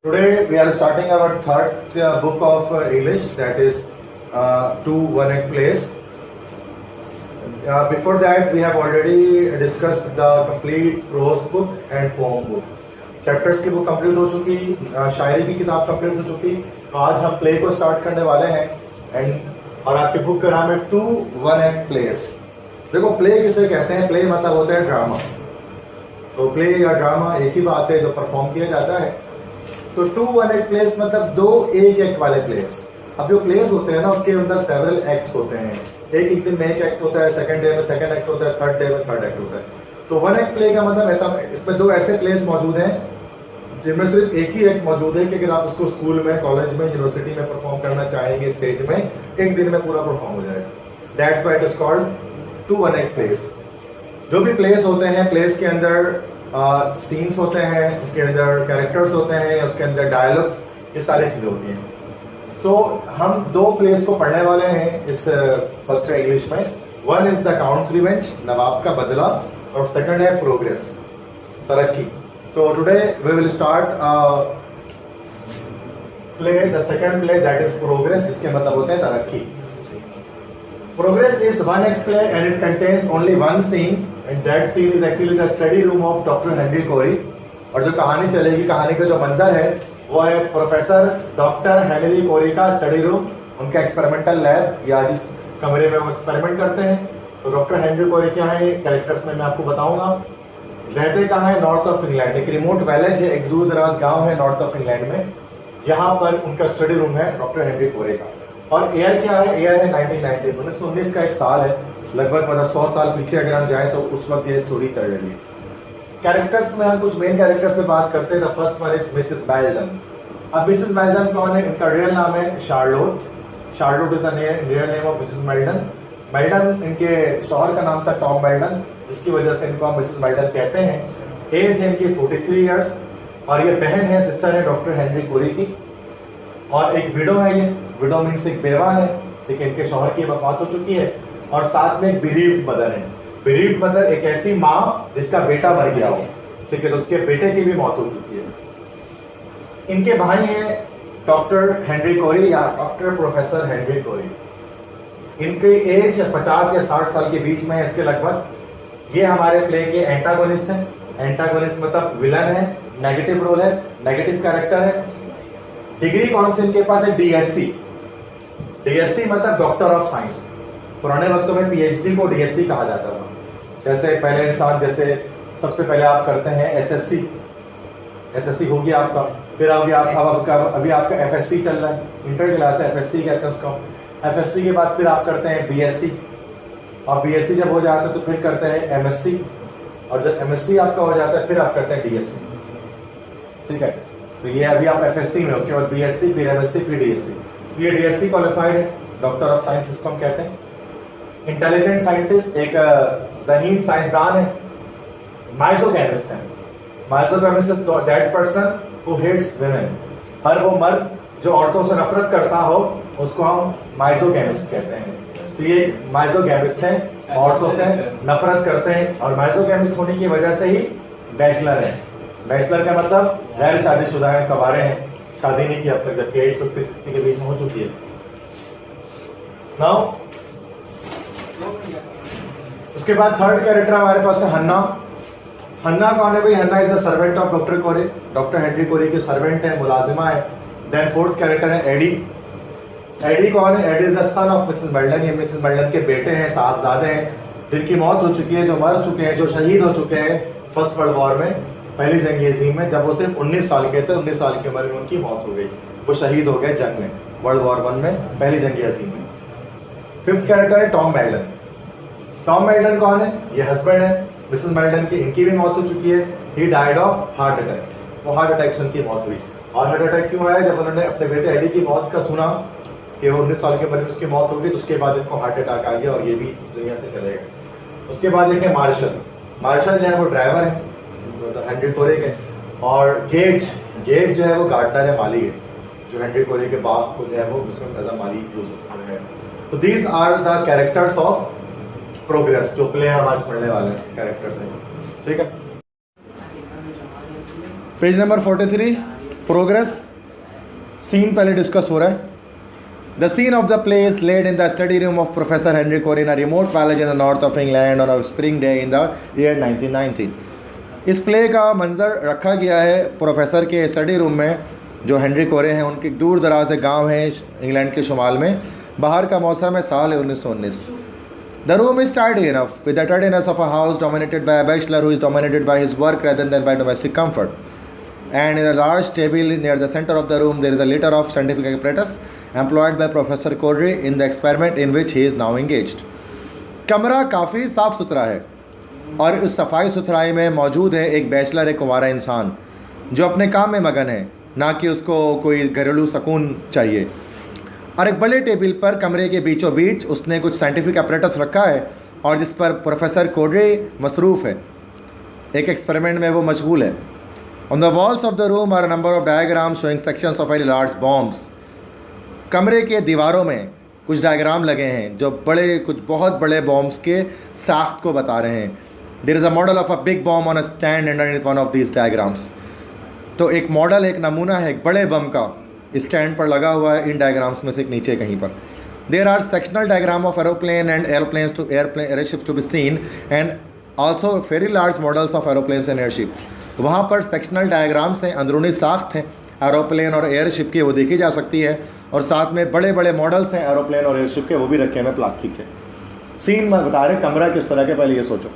Today we are starting our third book of English, that is To One Egg Place. Before that we have already discussed the complete prose book and poem book. Chapters की book complete हो चुकी, शायरी की किताब complete हो चुकी। तो आज हम प्ले को स्टार्ट करने वाले हैं और आपकी बुक का नाम है टू वन एग प्लेस। देखो प्ले किसे कहते हैं? प्ले मतलब होता है ड्रामा। तो प्ले या ड्रामा एक ही बात है जो परफॉर्म किया जाता है। तो टू वन एक्ट प्लेस मतलब दो एक एक्ट वाले प्लेस। अब जो प्लेस होते हैं ना उसके अंदर सेवरल एक्ट्स होते हैं। एक दिन में एक एक्ट होता है, सेकंड डे में सेकंड एक्ट होता है, थर्ड डे में थर्ड एक्ट होता है। तो वन एक्ट प्ले का मतलब है इसमें दो ऐसे प्लेस मौजूद हैं जिनमें सिर्फ एक ही एक्ट मौजूद है कि अगर आप उसको स्कूल में, कॉलेज में, यूनिवर्सिटी में परफॉर्म करना चाहेंगे स्टेज में, एक दिन में पूरा परफॉर्म हो जाएगा। That's why it is called two one act place. जो भी प्लेस होते हैं, प्लेस के अंदर सीन्स होते हैं, उसके अंदर कैरेक्टर्स होते हैं, उसके अंदर डायलॉग्स, ये सारी चीजें होती हैं। तो हम दो प्लेस को पढ़ने वाले हैं इस फर्स्ट इंग्लिश में। One is the count's revenge, नवाब का बदला, और सेकंड है प्रोग्रेस, तरक्की। तो today we will start play the second play, that is progress, जिसके मतलब होते हैं तरक्की। Progress is one act play and it contains only one scene, and that scene is actually the study room of Dr. Henry Corey। और जो कहानी चलेगी, कहानी का जो मंजर है वो है प्रोफेसर डॉक्टर हेनरी कोरी का स्टडी रूम, उनका एक्सपेरिमेंटल लैब, या जिस कमरे में वो एक्सपेरिमेंट करते हैं। तो डॉक्टर हेनरी कोरी क्या है, कैरेक्टर्स में मैं आपको बताऊंगा। रहते कहाँ है? North of England. एक रिमोट विलेज है, एक दूर दराज गाँव है नॉर्थ ऑफ इंग्लैंड में, जहाँ पर उनका स्टडी रूम है डॉक्टर हेनरी कोरी का। और ईयर क्या है? ईयर है 1990, 1919 का एक साल है, लगभग मतलब 100 साल पीछे अगर हम जाएं तो उस वक्त ये स्टोरी चल रही है। कैरेक्टर्स में हम कुछ मेन कैरेक्टर्स पे बात करते हैं। The first one is Mrs Meldon. अब मिसेस मेल्डन कौन है? इनका रियल नाम है Charlotte. Charlotte is the real name of Mrs Meldon. Meldon इनके शौहर का नाम था टॉम मेल्डन, जिसकी वजह से इनको हम मिसेस मेल्डन कहते हैं। एज है इनकी 43 ईयर्स, और ये बहन है, सिस्टर है डॉक्टर हेनरी कोरी की। और एक विडो है, ये विडो मीन्स एक बेवा है, ठीक है, इनके शौहर की वफात हो चुकी है। और साथ में एक बिरीव्ड मदर है। बिरीव्ड मदर एक ऐसी माँ जिसका बेटा मर गया हो, ठीक है, तो उसके बेटे की भी मौत हो चुकी है। इनके भाई हैं डॉक्टर हेनरी कोरी या डॉक्टर प्रोफेसर हेनरी कोरी। इनकी एज 50 या 60 साल के बीच में है इसके लगभग। ये हमारे प्ले के एंटागोनिस्ट हैं। एंटागोनिस्ट मतलब विलन है, नेगेटिव रोल है, नेगेटिव कैरेक्टर है। डिग्री कौन सी इनके पास है? डीएससी। डीएससी मतलब डॉक्टर ऑफ साइंस। पुराने वक्तों में पीएचडी को डीएससी कहा जाता था। जैसे पहले इंसान, जैसे सबसे पहले आप करते हैं एसएससी, एसएससी हो गया आपका, फिर अभी आपका एफएससी चल रहा है, इंटर क्लास है, एफएससी कहते हैं उसको। एफएससी के बाद फिर आप करते हैं बीएससी, और बीएससी जब हो जाता है तो फिर करते हैं एमएससी, और जब एमएससी आपका हो जाता है फिर आप करते हैं डीएससी, ठीक है। तो ये अभी आप एफएससी में हो, उसके बाद बीएससी, फिर एमएससी, फिर डीएससी। तो ये डीएससी क्वालिफाइड है, डॉक्टर ऑफ साइंस इसको हम कहते हैं। इंटेलिजेंट साइंटिस्ट, एक ज़हीन साइंसदान है। माइजोकेमिस्ट है। Misogynist is that person who hates women. हर वो मर्द जो औरतों से नफरत करता हो उसको हम माइजोकेमिस्ट कहते हैं। तो ये माइजोकेमिस्ट है, औरतों से नफरत करते हैं, और माइजोकेमिस्ट होने की वजह से ही बैचलर है। बैचलर का मतलब गैर शादीशुदा है, कवारे हैं, शादी नहीं की अब तक, जबकि एज 50-60 के बीच में हो चुकी है। नाउ उसके बाद थर्ड कैरेक्टर हमारे पास है हन्ना। हन्ना कौन है भाई? Hannah is the servant of doctor Corrie. Doctor Henry Corrie की सर्वेंट है, मुलाजिमा है। देन फोर्थ कैरेक्टर है एडी। एडी कौन है? Eddie is the son of Mrs Meldon. ये मिसेस मेल्डन के बेटे हैं, साहबजादे हैं, जिनकी मौत हो चुकी है, जो मर चुके हैं, जो शहीद हो चुके हैं फर्स्ट वर्ल्ड वॉर में, पहली जंग अजीम में। जब वो सिर्फ 19 साल के थे, 19 साल की उम्र में उनकी मौत हो गई। वो शहीद हो गए जंग में, वर्ल्ड वॉर 1 में, पहली जंग अजीम में। फिफ्थ कैरेक्टर है टॉम मेल्डन। टॉम मेल्डन कौन है? ये हस्बैंड है मिसेस मेल्डन की, इनकी भी मौत हो चुकी है। He died of heart attack. वो हार्ट अटैक से उनकी मौत हुई। और हार्ट अटैक क्यों आया? जब उन्होंने अपने बेटे एडी की मौत का सुना कि वो 19 साल की उम्र में उसकी मौत हो गई, तो उसके बाद इनको हार्ट अटैक आ गया और ये भी दुनिया से चले गए। उसके बाद देखें मार्शल। मार्शल जो है वो ड्राइवर है हेनरी कोरी के, और गेज, गेज जो है वो गार्डनर है, माली है, जो हेनरी कोरी के बाप को जो है वो उसमें एज माली यूज होता है। तो these are the characters of progress, जो प्ले हम आज पढ़ने वाले कैरेक्टर्स हैं, ठीक है। पेज नंबर 43 प्रोग्रेस सीन पहले डिस्कस हो रहा है. The scene of the play is laid in the study room of Professor Henry Corey in a remote village in the north of England on a spring day in the year 1919. इस play का मंजर रखा गया है professor के study room में, जो Henry कोरे हैं. उनके दूर दराज गांव है इंग्लैंड के शुमाल में. बाहर का मौसम है, साल है 1919. The room is tidy enough, with the tardiness of a house dominated by a bachelor who is dominated by his work rather than by domestic comfort. And in a large table near the center of the room there is a litter of scientific apparatus employed by Professor Corey in the experiment in which he is now engaged. कमरा काफ़ी साफ़ सुथरा है और उस सफाई सुथराई में मौजूद है एक बैचलर, एक कुंवारा इंसान जो अपने काम में मगन है, ना कि उसको कोई घरेलू सुकून चाहिए. और एक बड़े टेबल पर कमरे के बीचों बीच उसने कुछ साइंटिफिक अपरेटस रखा है और जिस पर प्रोफेसर कोरे मसरूफ़ है, एक एक्सपेरिमेंट में वो मशगूल है. On the walls of the room are a number of diagrams showing sections of very large bombs. कमरे के दीवारों में कुछ डायग्राम लगे हैं जो कुछ बहुत बड़े बॉम्ब्स के साख्त को बता रहे हैं. There is a model of a big bomb on a stand underneath one of these diagrams. तो एक मॉडल, एक नमूना है एक बड़े बम का स्टैंड पर लगा हुआ है इन डायग्राम्स में से एक नीचे कहीं पर. There are sectional diagram of aeroplane and airships to be seen and also very large models of aeroplanes and airship. वहाँ पर सेक्शनल डायग्राम्स हैं, अंदरूनी साख्त हैं एरोप्लेन और एयरशिप की, वो देखी जा सकती है. और साथ में बड़े बड़े मॉडल्स हैं एरोप्लेन और एयरशिप के, वो भी रखे हैं प्लास्टिक के. सीन में बता रहे कमरा किस तरह के, पहले ये सोचो.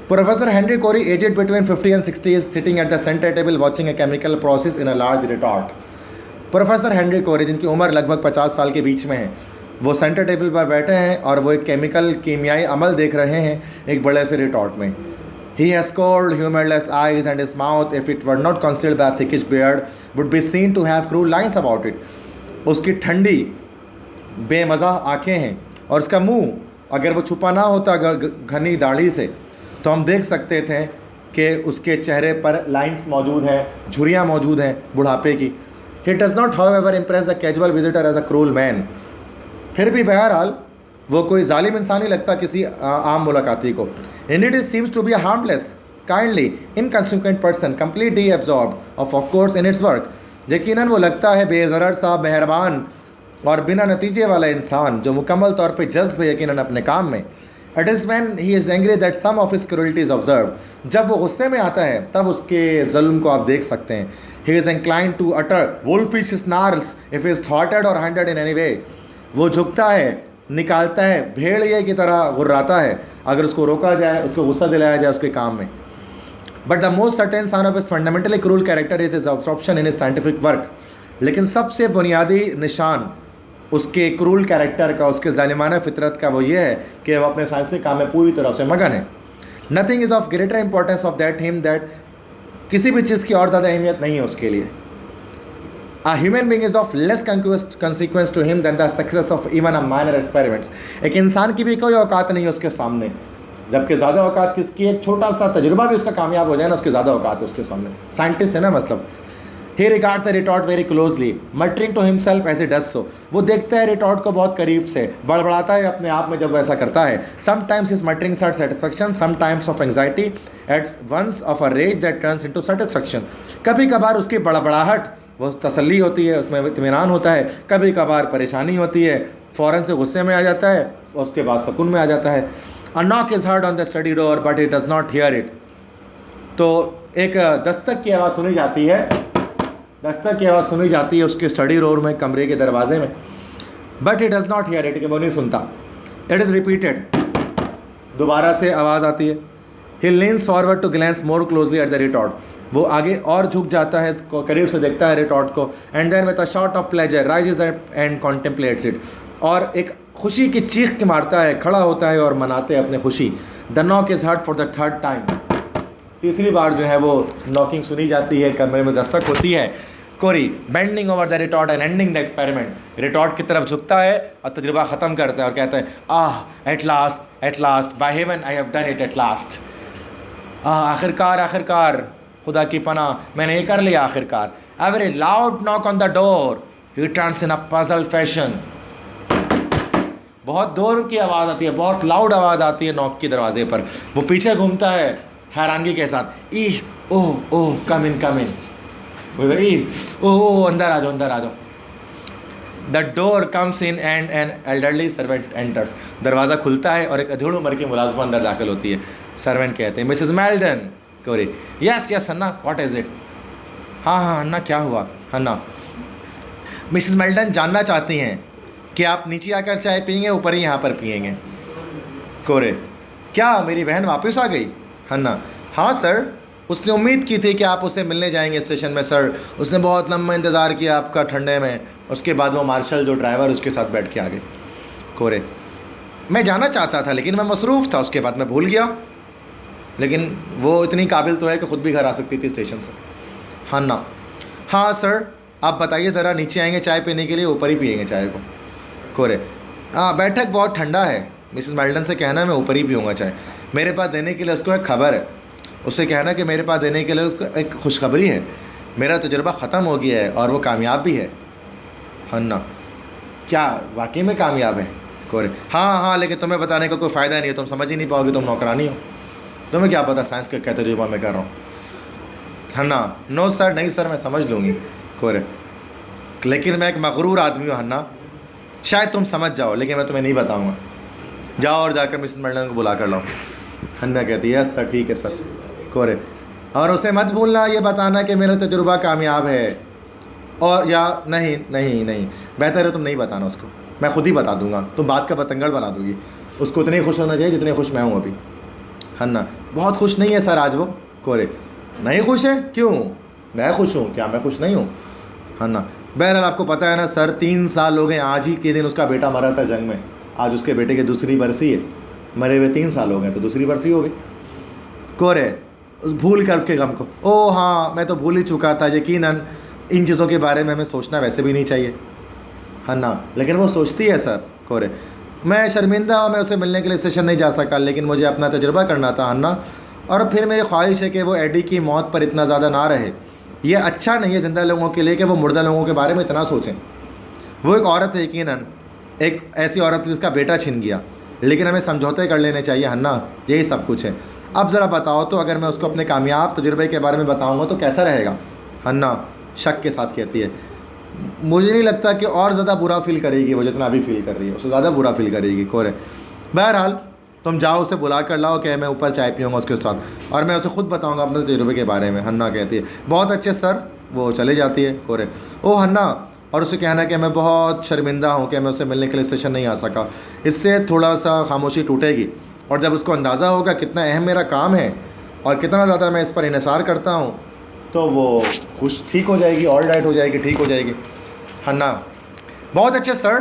Professor Henry Corrie, aged between 50 and 60, is sitting at the centre table watching a chemical process in a large retort. Professor Henry Corrie, जिनकी उम्र लगभग 50 साल के बीच में है, वो सेंटर टेबल पर बैठे हैं और वो एक कीमियाई अमल देख रहे हैं एक बड़े से रिटॉर्ट में. He has cold, humorless eyes and his mouth, if it were not concealed by a thickish beard, would be seen to have cruel lines about it. उसकी ठंडी बेमज़ा आँखें हैं और उसका मुंह अगर वो छुपा ना होता घनी दाढ़ी से तो हम देख सकते थे कि उसके चेहरे पर लाइंस मौजूद हैं, झुर्रियाँ मौजूद हैं बुढ़ापे की. He does not however impress a casual visitor as a cruel man. फिर भी बहरहाल वो कोई जालिम इंसान नहीं लगता किसी आम मुलाकाती को. Indeed, he seems to be a harmless, kindly, inconsequent person, completely absorbed of course in its work. यकीनन वो लगता है बेगरर सा, मेहरबान और बिना नतीजे वाला इंसान जो मुकम्मल तौर पे जज्ब है यकीनन अपने काम में. It is when he is angry that some of his cruelty is observed. जब वो गुस्से में आता है तब उसके जुल्म को आप देख सकते हैं. He is inclined to utter wolfish snarls if he is thwarted or hindered in any way. वो झुकता है, निकालता है, भेड़िए की तरह गुर्राता है अगर उसको रोका जाए, उसको गुस्सा दिलाया जाए उसके काम में. But the most certain sign of his fundamentally cruel character is his absorption in his scientific work. लेकिन सबसे बुनियादी निशान उसके क्रूल कैरेक्टर का, उसके जालिमाना फितरत का वो ये है कि वह अपने साइंसी काम में पूरी तरह से मगन है. Nothing is of greater importance of that him that किसी भी चीज़ की और ज़्यादा अहमियत नहीं है उसके लिए. A human being is of less consequence to him than the success of even a minor experiments. एक इंसान की भी कोई औकात नहीं है उसके सामने, जबकि ज़्यादा औकात किसकी, एक छोटा सा तजुर्बा भी उसका कामयाब हो जाए ना, उसकी ज़्यादा औकात है उसके सामने. साइंटिस्ट है ना मतलब. He regards the retort very closely, muttering to himself as he does so. वो देखता है रिटॉर्ट को बहुत करीब से, बड़बड़ाता है अपने आप में जब वो ऐसा करता है. Sometimes his mutterings are satisfaction, sometimes of anxiety, at once of a rage that turns into satisfaction. कभी कभार उसकी बड़बड़ाहट वो तसल्ली होती है, उसमें इत्मीनान होता है. कभी कभार परेशानी होती है, फ़ौरन से गुस्से में आ जाता है और उसके बाद सुकून में आ जाता है. A knock is heard on the study door, but he does not hear it. तो एक दस्तक की आवाज़ सुनी जाती है, दस्तक की आवाज़ सुनी जाती है उसके स्टडी रूम में, कमरे के दरवाजे में. But he does not here it, कि वो नहीं सुनता. इट इज़ रिपीटेड, दोबारा से आवाज़ आती है. He leans forward to glance more closely at the retort. वो आगे और झुक जाता है, करीब से देखता है रिटॉर्ट को. And then with a shot of pleasure rises and contemplates it. और एक खुशी की चीख के मारता है, खड़ा होता है और मनाते हैं अपनी खुशी. The knock is heard for the third time. तीसरी बार जो है वो नॉकिंग सुनी जाती है, कमरे में दस्तक होती है. Corrie bending over the retort and ending the experiment. Retort की तरफ झुकता है और तजुर्बा ख़त्म करता है और कहता है, ah at last by heaven I have done it at last. आखिरकार खुदा की पनाह, मैंने ये कर लिया आखिरकार. A very loud knock on the door. He turns in a puzzled fashion. बहुत दूर की आवाज़ आती है, बहुत लाउड आवाज़ आती है नॉक के दरवाजे पर. वो पीछे घूमता है हैरानगी के साथ. ओह कम इन. ओह अंदर आ जाओ, अंदर आ जाओ। The door comes in and an elderly servant enters. दरवाज़ा खुलता है और एक अधेड़ उम्र की मुलाजमा अंदर दाखिल होती है। सर्वेंट कहते हैं मिसेस मेल्डन। कोरे yes yes Hannah, what is it? हाँ हाँ हन्ना, क्या हुआ? हन्ना, मिसेस मेल्डन जानना चाहती हैं कि आप नीचे आकर चाय पियेंगे, ऊपर ही यहाँ पर पियेंगे। कोरे क्या मेरी बहन वापस आ गई? हन्ना, हाँ सर, उसने उम्मीद की थी कि आप उससे मिलने जाएंगे स्टेशन में सर। उसने बहुत लंबा इंतज़ार किया आपका ठंडे में। उसके बाद वो मार्शल जो ड्राइवर उसके साथ बैठ के आ गए। कोरे मैं जाना चाहता था लेकिन मैं मसरूफ़ था, उसके बाद मैं भूल गया। लेकिन वो इतनी काबिल तो है कि ख़ुद भी घर आ सकती थी स्टेशन से। हन्ना, हाँ सर, आप बताइए ज़रा, नीचे आएंगे चाय पीने के लिए, ऊपर ही पियेंगे चाय को? कोरे हाँ, बैठक बहुत ठंडा है। मिसेस मेल्डन से कहना मैं ऊपर ही पीऊँगा चाय। मेरे पास देने के लिए उसको एक खबर है। उससे कहना कि मेरे पास देने के लिए उसको एक खुशखबरी है। मेरा तजुर्बा ख़त्म हो गया है और वो कामयाब भी है। हन्ना, क्या वाकई में कामयाब है? कोरे हाँ हाँ, लेकिन तुम्हें बताने का कोई फ़ायदा नहीं है, तुम समझ ही नहीं पाओगे, तुम नौकरानी हो, तुम्हें क्या पता साइंस का क्या तजुर्बा मैं कर रहा हूँ। हन्ना, नो सर, नहीं सर, मैं समझ लूँगी। कोरे लेकिन मैं एक मगरूर आदमी हूँ हन्ना, शायद तुम समझ जाओ लेकिन मैं तुम्हें नहीं बताऊँगा। जाओ और जाकर मिसेस मेल्डन को बुला कर लाओ। हन्ना कहती है यस सर, ठीक है सर। कोरे और उसे मत भूलना ये बताना कि मेरा तजुर्बा कामयाब है, और या नहीं नहीं नहीं, बेहतर है तुम नहीं बताना उसको, मैं खुद ही बता दूंगा, तुम बात का बतंगड़ बना दूँगी। उसको इतनी खुश होना चाहिए जितने खुश मैं हूँ अभी। हन्ना, बहुत खुश नहीं है सर आज वो। कोरे नहीं खुश है, क्यों? मैं खुश हूँ, क्या मैं खुश नहीं हूँ? हन्ना, बहरहाल आपको पता है ना सर, 3 साल हो गए, आज ही के दिन उसका बेटा मरा था जंग में। आज उसके बेटे की दूसरी बरसी है, मरे हुए 3 साल हो गए तो दूसरी बरसी हो गई। कोरे भूल कर उसके गम को, ओ हाँ मैं तो भूल ही चुका था, यकीनन इन चीज़ों के बारे में हमें सोचना वैसे भी नहीं चाहिए। हन्ना, लेकिन वो सोचती है सर। कोरे मैं शर्मिंदा हूँ, मैं उसे मिलने के लिए स्टेशन नहीं जा सका, लेकिन मुझे अपना तजुर्बा करना था हन्ना, और फिर मेरी ख्वाहिश है कि वो एडी की मौत पर इतना ज़्यादा ना रहे। ये अच्छा नहीं है ज़िंदा लोगों के लिए कि वो मुर्दा लोगों के बारे में इतना सोचें। वो एक औरत है, यकीनन एक ऐसी औरत है जिसका बेटा छिन गया, लेकिन हमें समझौते कर लेने चाहिए हन्ना, यही सब कुछ है। अब ज़रा बताओ तो, अगर मैं उसको अपने कामयाब तजुर्बे के बारे में बताऊँगा तो कैसा रहेगा? हन्ना शक के साथ कहती है मुझे नहीं लगता कि और ज़्यादा बुरा फील करेगी वो, जितना अभी फील कर रही है उससे ज़्यादा बुरा फील करेगी। कोरे बहरहाल तुम जाओ, उसे बुला कर लाओ कि मैं ऊपर चाय पीऊँगा उसके साथ, और मैं उसे खुद बताऊँगा अपने तजुर्बे के बारे में। हन्ना कहती है बहुत अच्छे सर। वो चले जाती है। कोरे ओ हन्ना, और उसे कहना कि मैं बहुत शर्मिंदा हूँ कि मैं उसे मिलने के लिए स्टेशन नहीं आ सका। इससे थोड़ा सा खामोशी टूटेगी, और जब उसको अंदाज़ा होगा कितना अहम मेरा काम है और कितना ज़्यादा मैं इस पर इन्हिसार करता हूँ, तो वो खुश ठीक हो जाएगी, ऑल राइट हो जाएगी, ठीक हो जाएगी। हन्ना बहुत अच्छे सर।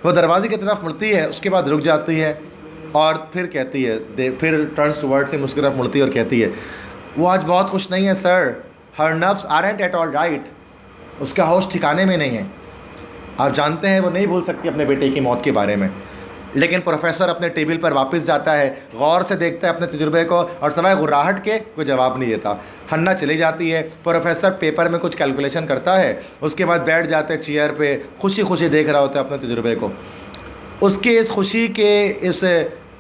वो दरवाजे की तरफ मुड़ती है, उसके बाद रुक जाती है और फिर कहती है, फिर टर्न्स टुवर्ड से उसकी तरफ मुड़ती है और कहती है वो आज बहुत खुश नहीं है sir, her nerves aren't at all right. उसका होश ठिकाने में नहीं है। आप जानते हैं वो नहीं भूल सकती अपने बेटे की मौत के बारे में। लेकिन प्रोफेसर अपने टेबल पर वापस जाता है, गौर से देखता है अपने तजुर्बे को, और सवाए गुर्राहट के कोई जवाब नहीं देता। हन्ना चली जाती है। प्रोफेसर पेपर में कुछ कैलकुलेशन करता है, उसके बाद बैठ जाते हैं चेयर पे, खुशी खुशी देख रहा होता है अपने तजुर्बे को। उसकी इस खुशी के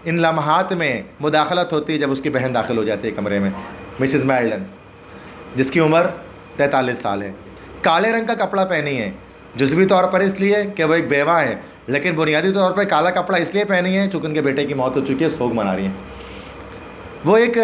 इन लम्हात में मुदाखलत होती है जब उसकी बहन दाखिल हो जाती है कमरे में, मिसेस मेल्डन, जिसकी उम्र 43 साल है। काले रंग का कपड़ा पहनी है, जुज़वी तौर पर इसलिए कि वो एक बेवा है, लेकिन बुनियादी तौर पर काला कपड़ा इसलिए पहनी है चूँकि उनके बेटे की मौत हो चुकी है, सोग मना रही हैं। वो एक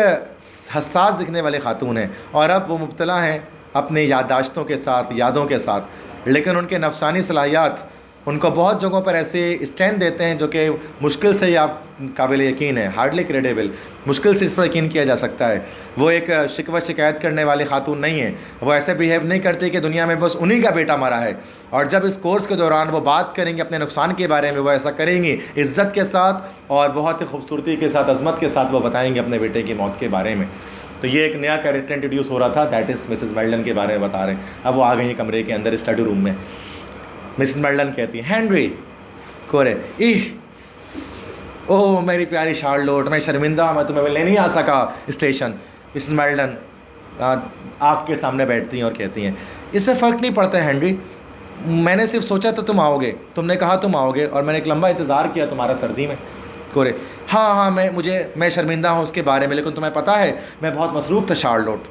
हसास दिखने वाली खातून है, और अब वो मुब्तला हैं अपनी याददाश्तों के साथ, यादों के साथ, लेकिन उनके नफसानी सलाहियात उनको बहुत जगहों पर ऐसे स्टैंड देते हैं जो कि मुश्किल से आप काबिल यकीन है, हार्डली क्रेडिबल, मुश्किल से इस पर यकीन किया जा सकता है। वो एक शिकवा शिकायत करने वाली खातून नहीं है। वो ऐसे बिहेव नहीं करती कि दुनिया में बस उन्हीं का बेटा मरा है, और जब इस कोर्स के दौरान वो बात करेंगे अपने नुकसान के बारे में, वो ऐसा करेंगी इज़्ज़त के साथ और बहुत ही खूबसूरती के साथ, अज़मत के साथ वो बताएँगे अपने बेटे की मौत के बारे में। तो ये एक नया कैरेक्टर इंट्रोड्यूस हो रहा था, दैट इज़ मिसेस मेल्डन के बारे में बता रहे हैं। अब वो आ गई कमरे के अंदर स्टडी रूम में। मिसेस मेल्डन कहती है हेनरी। कोरे ओह मेरी प्यारी शार्लोट, मैं शर्मिंदा, मैं तुम्हें मिलने नहीं आ सका स्टेशन। मिसेस मेल्डन आग के सामने बैठती हैं और कहती हैं इससे फ़र्क नहीं पड़ता है हेनरी, मैंने सिर्फ सोचा तो तुम आओगे, तुमने कहा तुम आओगे, और मैंने एक लंबा इंतज़ार किया तुम्हारा सर्दी में। कोरे हाँ मैं शर्मिंदा हूँ उसके बारे में, लेकिन तुम्हें पता है मैं बहुत मसरूफ़ था शार्लोट,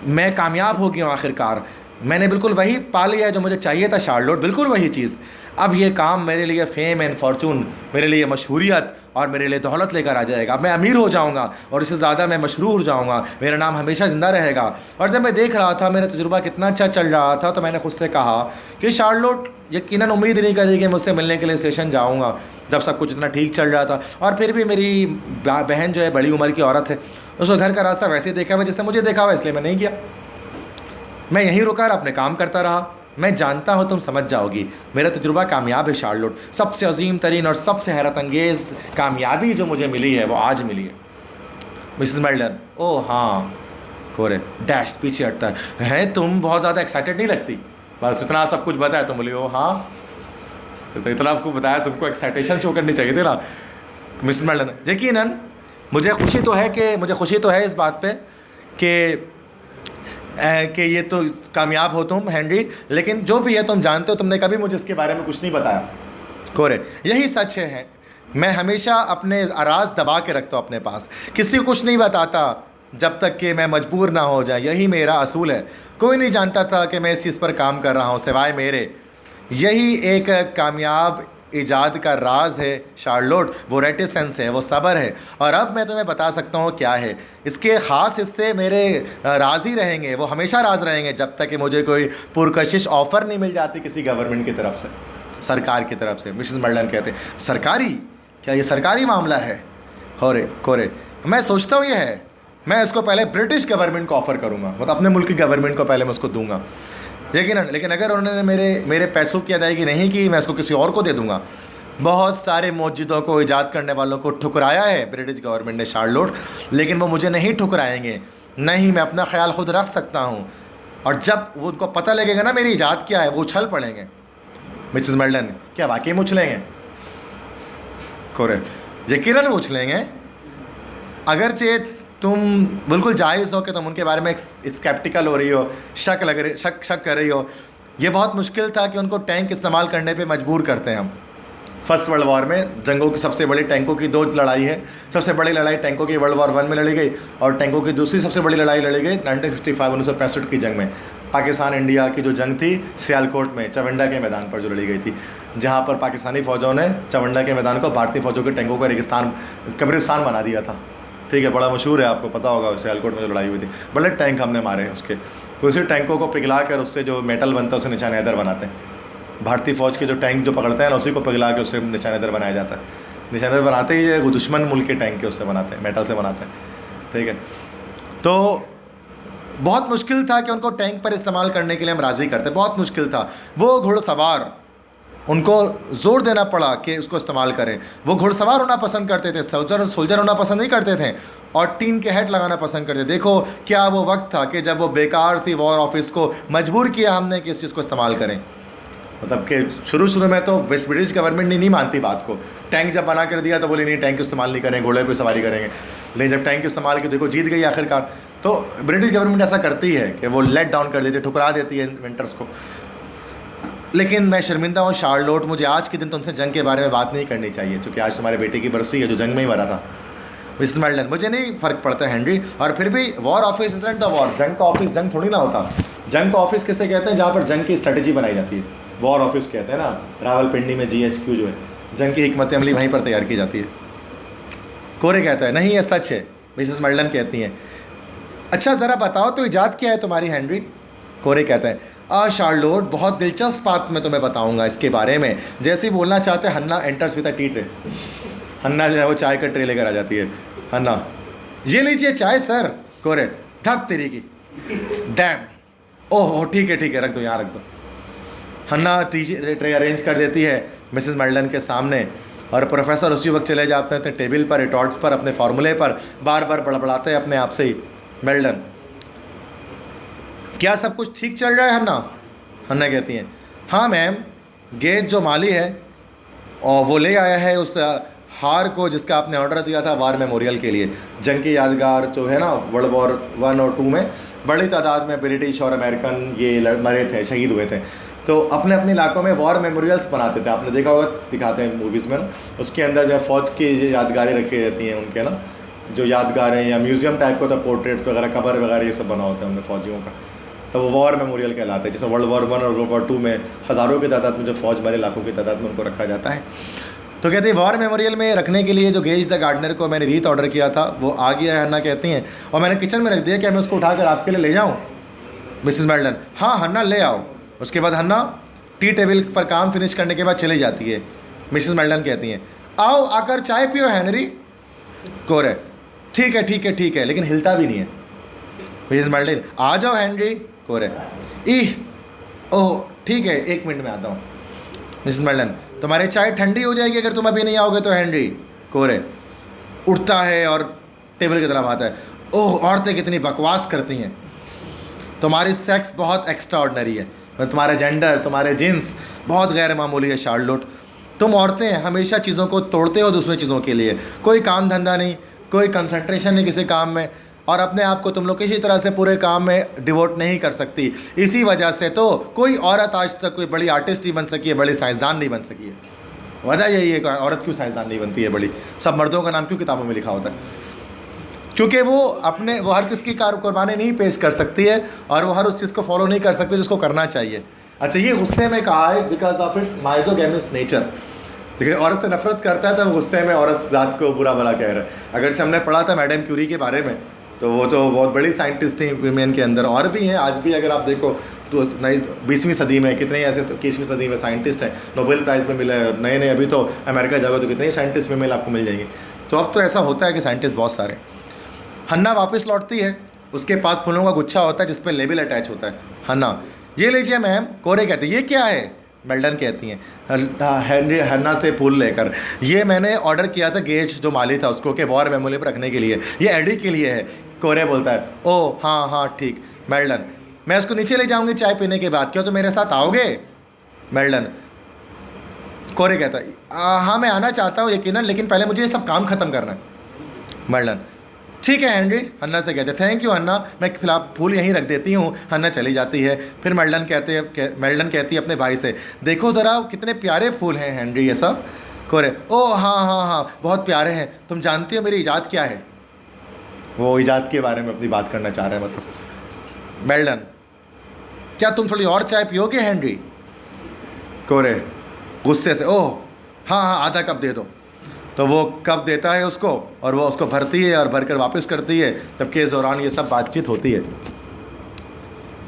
मैं कामयाब हो गया हूँ आखिरकार। मैंने बिल्कुल वही पा लिया है जो मुझे चाहिए था शार्लोट, बिल्कुल वही चीज़। अब ये काम मेरे लिए फेम एंड फॉर्चून, मेरे लिए मशहूरियत और मेरे लिए दौलत लेकर आ जाएगा। मैं अमीर हो जाऊंगा और इससे ज़्यादा मैं मशहूर हो जाऊंगा, मेरा नाम हमेशा ज़िंदा रहेगा। और जब मैं देख रहा था मेरा तजुर्बा कितना अच्छा चल रहा था, तो मैंने खुद से कहा कि शार्लोट यकीनन उम्मीद नहीं करी कि मुझसे मिलने के लिए स्टेशन जाऊँगा जब सब कुछ इतना ठीक चल रहा था। और फिर भी मेरी बहन जो है बड़ी उम्र की औरत है, उसको घर का रास्ता वैसे ही देखा हुआ जैसे मुझे देखा हुआ, इसलिए मैं नहीं गया। मैं यहीं रुका और अपने काम करता रहा। मैं जानता हूँ तुम समझ जाओगी, मेरा तजुर्बा कामयाब है शार्लोट। सबसे अजीम तरीन और सबसे हैरत अंगेज़ कामयाबी जो मुझे मिली है वो आज मिली है। मिसेस मेल्डन, ओह हाँ। कोरे डैश पीछे हटता है, तुम बहुत ज़्यादा एक्साइटेड नहीं लगती, बस इतना सब कुछ बताया तुम बोली, ओ हाँ। तो इतना आपको बताया, तुमको एक्साइटेशन शो करनी चाहिए थी ना। तो मिसेस मेल्डन, यकीनन मुझे खुशी तो है इस बात पे कि ये तो कामयाब हो तुम हेनरी, लेकिन जो भी है तुम जानते हो तुमने कभी मुझे इसके बारे में कुछ नहीं बताया। कोरे, यही सच है। मैं हमेशा अपने राज दबा के रखता हूँ अपने पास, किसी को कुछ नहीं बताता जब तक कि मैं मजबूर ना हो जाए। यही मेरा असूल है। कोई नहीं जानता था कि मैं इस चीज़ पर काम कर रहा हूँ सिवाय मेरे। यही एक कामयाब ईजाद का राज है शार्लोट, वो रेटिसेंस है, वो सब्र है। और अब मैं तुम्हें बता सकता हूँ क्या है। इसके ख़ास हिस्से मेरे राज ही रहेंगे, वो हमेशा राज रहेंगे जब तक कि मुझे कोई पुरकशिश ऑफ़र नहीं मिल जाती किसी गवर्नमेंट की तरफ से, सरकार की तरफ से। मिसेस मेल्डन कहते हैं, सरकारी? क्या ये सरकारी मामला है? कोरे, मैं सोचता हूँ ये है। मैं इसको पहले ब्रिटिश गवर्नमेंट को ऑफ़र करूँगा, मतलब अपने मुल्क की गवर्नमेंट को पहले मैं उसको दूँगा। लेकिन अगर उन्होंने मेरे पैसों की अदायगी नहीं की, मैं इसको किसी और को दे दूंगा। बहुत सारे मौजूदों को ईजाद करने वालों को ठुकराया है ब्रिटिश गवर्नमेंट ने शार्लोट, लेकिन वो मुझे नहीं ठुकराएंगे। नहीं, मैं अपना ख्याल खुद रख सकता हूँ। और जब वो उनको पता लगेगा ना मेरी ईजाद क्या है, वो उछल पड़ेंगे। मिसेस मेल्डन, क्या वाकई में उछलेंगे? कोरे, यकीनन वो उछलेंगे। अगरचे तुम बिल्कुल जायज़ हो कि तुम उनके बारे में स्केप्टिकल हो रही हो, शक कर रही हो। ये बहुत मुश्किल था कि उनको टैंक इस्तेमाल करने पे मजबूर करते हैं हम। फर्स्ट वर्ल्ड वॉर में जंगों की सबसे बड़ी टैंकों की 2 लड़ाई है। सबसे बड़ी लड़ाई टैंकों की वर्ल्ड वॉर 1 में लड़ी गई, और टैंकों की दूसरी सबसे बड़ी लड़ाई लड़ी गई 1965 की जंग में। पाकिस्तान इंडिया की जो जंग थी सियालकोट में, चवंडा के मैदान पर जो लड़ी गई थी, जहाँ पर पाकिस्तानी फ़ौजों ने चवंडा के मैदान को भारतीय फ़ौजों के टैंकों का रेगिस्तान, कब्रिस्तान बना दिया था। ठीक है, बड़ा मशहूर है, आपको पता होगा। सियालकोट में जो लड़ाई हुई थी, बड़े टैंक हमने मारे हैं उसके। तो उसी टैंकों को पिघला कर उससे जो मेटल बनता है उसे निशान हैदर बनाते हैं। भारतीय फ़ौज के जो टैंक जो पकड़ते हैं ना, उसी को पिघला के उससे निशान हैदर बनाया जाता है। निशान हैदर बनाते ही ये दुश्मन मुल्क के टैंक के उससे बनाते हैं, मेटल से बनाते हैं। ठीक है, तो बहुत मुश्किल था कि उनको टैंक पर इस्तेमाल करने के लिए हम राज़ी करते, बहुत मुश्किल था। वो घुड़सवार, उनको ज़ोर देना पड़ा कि उसको इस्तेमाल करें। वो घुड़सवार होना पसंद करते थे, सोल्जर होना पसंद नहीं करते थे, और टीन के हेड लगाना पसंद करते। देखो क्या वो वक्त था कि जब वो बेकार सी वॉर ऑफिस को मजबूर किया हमने कि इस चीज़ को इस्तेमाल करें। मतलब कि शुरू में तो ब्रिटिश गवर्नमेंट नहीं मानती बात को। टैंक जब बना कर दिया तो बोली नहीं, टैंक इस्तेमाल नहीं करें, घोड़े पर सवारी करेंगे। लेकिन जब टैंक इस्तेमाल की, देखो जीत गई आखिरकार। तो ब्रिटिश गवर्नमेंट ऐसा करती है कि वो लेट डाउन कर देती है, ठुकरा देती है इन्वेंटर्स को। लेकिन मैं शर्मिंदा हूँ शार्लोट, मुझे आज के दिन तुमसे जंग के बारे में बात नहीं करनी चाहिए, क्योंकि आज तुम्हारे बेटे की बरसी है जो जंग में ही मरा था। मिसेस मेल्डन, मुझे नहीं फ़र्क पड़ता हेनरी, और फिर भी war office isn't the war. जंग का ऑफिस जंग थोड़ी ना होता। जंग का ऑफिस किसे कहते हैं? जहाँ पर जंग की स्ट्रेटजी बनाई जाती है, वॉर ऑफिस कहते हैं ना। रावलपिंडी में GHQ जो है, जंग की हिकमत अमली वहीं पर तैयार की जाती है। कोरे कहता है नहीं, ये सच है। मिसेस मेल्डन कहती हैं, अच्छा ज़रा बताओ तो ईजाद क्या है तुम्हारी हेनरी? कोरे कहता है, शार्लोट, बहुत दिलचस्प बात मैं तुम्हें बताऊंगा इसके बारे में। जैसे ही बोलना चाहते Hannah enters with a tea tray. Hannah जो है वो चाय का ट्रे लेकर आ जाती है। हन्ना, ये लीजिए चाय सर। कोरे, धक तेरी की, डैम, ओह ठीक है, रख दो यहाँ, रख दो। हन्ना ट्रे अरेंज कर देती है मिसेस मेल्डन के सामने, और प्रोफेसर उसी वक्त चले जाते हैं अपने टेबल पर, रिटॉर्ट्स पर, अपने फार्मूले पर, बार बार बड़बड़ाते हैं अपने आप से ही। मेल्डन, क्या सब कुछ ठीक चल रहा है हन्ना? हन्ना कहती हैं, हाँ मैम, गेट जो माली है और वो ले आया है उस हार को जिसका आपने ऑर्डर दिया था वार मेमोरियल के लिए। जंग की यादगार जो है ना, वर्ल्ड वॉर 1 और 2 में बड़ी तादाद में ब्रिटिश और अमेरिकन ये मरे थे, शहीद हुए थे। तो अपने अपने इलाकों में वॉर मेमोरियल्स बनाते थे। आपने देखा होगा, दिखाते हैं मूवीज़ में ना, उसके अंदर जो फ़ौज की यादगारें रखी रहती हैं उनके ना, जो यादगारें या म्यूज़ियम टाइप का होता है, पोर्ट्रेट्स वगैरह, कबर वगैरह, ये सब बना होता है उनमें फ़ौजियों का। तो वो वॉर मेमोरियल कहलाता है। जैसे वर्ल्ड वॉर 1 और वर्ल्ड वॉर 2 में हज़ारों की तादाद में जो फौज मरे, लाखों की तादाद में उनको रखा जाता है। तो कहते हैं वॉर मेमोरियल में रखने के लिए जो गेज द गार्डनर को मैंने रीत ऑर्डर किया था वो आ गया है, हन्ना कहती हैं, और मैंने किचन में रख दिया। क्या मैं उसको उठाकर आपके लिए ले जाऊँ? मिसेस मेल्डन, हाँ हन्ना ले आओ। उसके बाद हन्ना टी टेबल पर काम फिनिश करने के बाद चली जाती है। मिसेस मेल्डन कहती हैं, आओ आकर चाय पियो हेनरी। कोरे, ठीक है ठीक है ठीक है, लेकिन हिलता भी नहीं है। मिसेस मेल्डन, आ जाओ हेनरी। कोरे, ओह ठीक है 1 मिनट में आता हूँ। मिसेस मेल्डन, तुम्हारी चाय ठंडी हो जाएगी अगर तुम अभी नहीं आओगे तो हेनरी। कोरे उठता है और टेबल की तरफ आता है, ओह औरतें कितनी बकवास करती हैं, तुम्हारी सेक्स बहुत एक्स्ट्रा ऑर्डनरी है, तुम्हारे जेंडर, तुम्हारे जीन्स बहुत गैर मामूली है शार्लोट। तुम औरतें हमेशा चीज़ों को तोड़ते हो दूसरी चीज़ों के लिए, कोई काम धंधा नहीं, कोई कंसंट्रेशन नहीं किसी काम में, और अपने आप को तुम लोग किसी तरह से पूरे काम में डिवोट नहीं कर सकती। इसी वजह से तो कोई औरत आज तक कोई बड़ी आर्टिस्ट नहीं बन सकी है, बड़ी साइंसदान नहीं बन सकी है। वजह यही है कि औरत क्यों साइंसदान नहीं बनती है बड़ी, सब मर्दों का नाम क्यों किताबों में लिखा होता है? क्योंकि वो हर चीज़ की कुर्बानी नहीं पेश कर सकती है, और वो हर उस चीज़ को फॉलो नहीं कर सकती जिसको करना चाहिए। अच्छा, ये गुस्से में कहा है बिकॉज ऑफ इट्स माइजोगेमिस नेचर। लेकिन औरत से नफरत करता है तो गुस्से में औरत ज़ात को बुरा भला कह रहा है। अगर हमने पढ़ा था मैडम क्यूरी के बारे में, तो वो तो बहुत बड़ी साइंटिस्ट थी वीमेन के अंदर, और भी हैं आज भी। अगर आप देखो तो 20वीं सदी में कितने ऐसे 21वीं सदी में साइंटिस्ट हैं, नोबेल प्राइज़ में मिले हैं नए नए। अभी तो अमेरिका जाओगे तो कितने साइंटिस्ट फीमेल आपको मिल जाएंगे। तो अब तो ऐसा होता है कि साइंटिस्ट बहुत सारे। हन्ना वापस लौटती है, उसके पास फूलों का गुच्छा होता है जिस पर लेबल अटैच होता है। हन्ना, ये लीजिए मैम। कोरे कहते हैं, ये क्या है? मेल्डन कहती हैं हन्ना से फूल लेकर, ये मैंने ऑर्डर किया था गेज जो माली था उसको, कि वॉर मेमोरियल पर रखने के लिए, ये एडी के लिए है। कोरे बोलता है, ओह हाँ हाँ ठीक। मेल्डन, मैं उसको नीचे ले जाऊंगी चाय पीने के बाद, क्या तो मेरे साथ आओगे? मेल्डन, कोरे कहता है, हाँ मैं आना चाहता हूँ यकीनन, लेकिन पहले मुझे ये सब काम ख़त्म करना है। मेल्डन, ठीक है हेनरी। हन्ना से कहते, थैंक यू हन्ना, मैं फिलहाल फूल यहीं रख देती हूँ। हन्ना चली जाती है। फिर मेल्डन कहती है अपने भाई से, देखो ज़रा कितने प्यारे फूल हैं हेनरी ये सब। कोरे, ओह हाँ हाँ हाँ बहुत प्यारे हैं। तुम जानती हो मेरी ईजाद क्या है? वो ईजाद के बारे में अपनी बात करना चाह रहे हैं मतलब। मेल्डन, क्या तुम थोड़ी और चाय पियोगे हेनरी? कोरे गुस्से से, ओह हाँ हाँ आधा कप दे दो। तो वो कप देता है उसको, और वो उसको भरती है और भरकर वापस करती है, जबकि इस दौरान ये सब बातचीत होती है।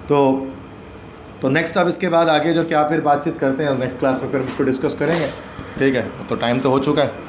तो नेक्स्ट अब इसके बाद आगे जो क्या फिर बातचीत करते हैं नेक्स्ट क्लास में फिर इसको डिस्कस करेंगे। ठीक है, तो टाइम तो हो चुका है।